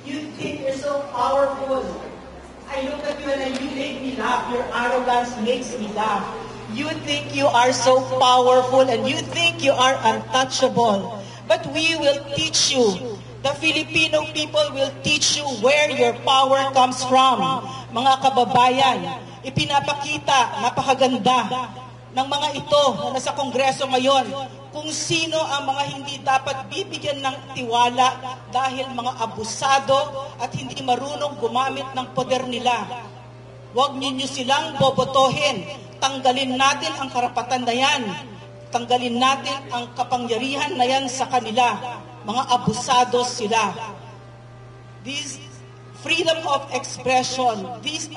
You think you're so powerful. I look at you and you make me laugh. Your arrogance makes me laugh. You think you are so powerful and you think you are untouchable. But we will teach you. The Filipino people will teach you where your power comes from. Mga kababayan, ipinapakita, napakaganda ng mga ito na nasa Kongreso ngayon kung sino ang mga hindi dapat bibigyan ng tiwala dahil mga abusado at hindi marunong gumamit ng poder nila. Huwag ninyo silang bobotohin. Tanggalin natin ang karapatan na yan. Tanggalin natin ang kapangyarihan na yan sa kanila. Mga abusado sila. This freedom of expression, this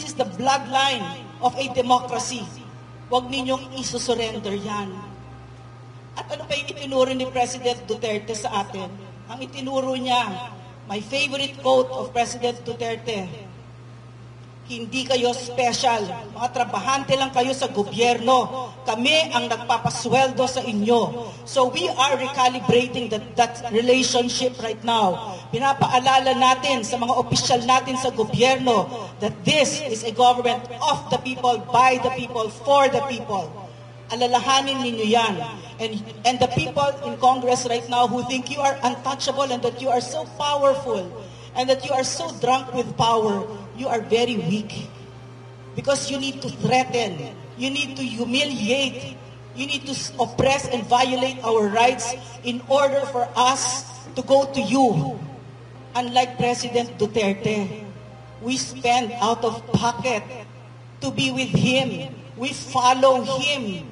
is the bloodline of a democracy. Huwag ninyong isusurrender yan. At ano pa yung itinuro ni President Duterte sa atin? Ang itinuro niya, my favorite quote of President Duterte, hindi kayo special. Mga trabahante lang kayo sa gobyerno. Kami ang nagpapasweldo sa inyo. So we are recalibrating that relationship right now. Pinapaalala natin sa mga opisyal natin sa gobyerno that this is a government of the people, by the people, for the people. Alalahanin ninyo yan. And the people in Congress right now who think you are untouchable and that you are so powerful and that you are so drunk with power, you are very weak. Because you need to threaten, you need to humiliate, you need to oppress and violate our rights in order for us to go to you. Unlike President Duterte, we spend out of pocket to be with him. We follow him.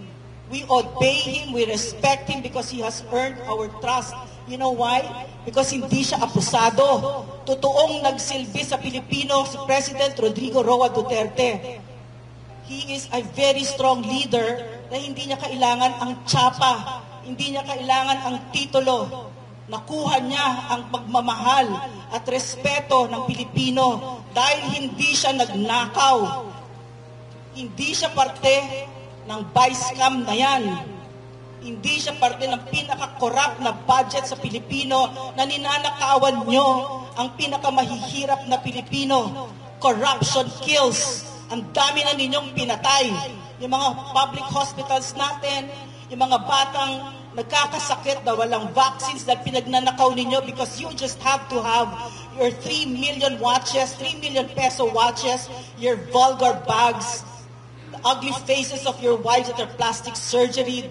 We obey him, we respect him because he has earned our trust. You know why? Because hindi siya abusado. Totoong nagsilbi sa Pilipino si President Rodrigo Roa Duterte. He is a very strong leader na hindi niya kailangan ang tsapa, hindi niya kailangan ang titulo. Nakuha niya ang pagmamahal at respeto ng Pilipino dahil hindi siya nagnakaw. Hindi siya parte ng vice scam na yan. Hindi siya parte ng pinaka-corrupt na budget sa Pilipino na ninanakawan nyo ang pinakamahihirap na Pilipino. Corruption kills. Ang dami na ninyong pinatay. Yung mga public hospitals natin, yung mga batang nagkakasakit na walang vaccines dahil pinagnanakaw ninyo because you just have to have your 3 million watches, 3 million peso watches, your vulgar bags, ugly faces of your wives that are plastic surgery,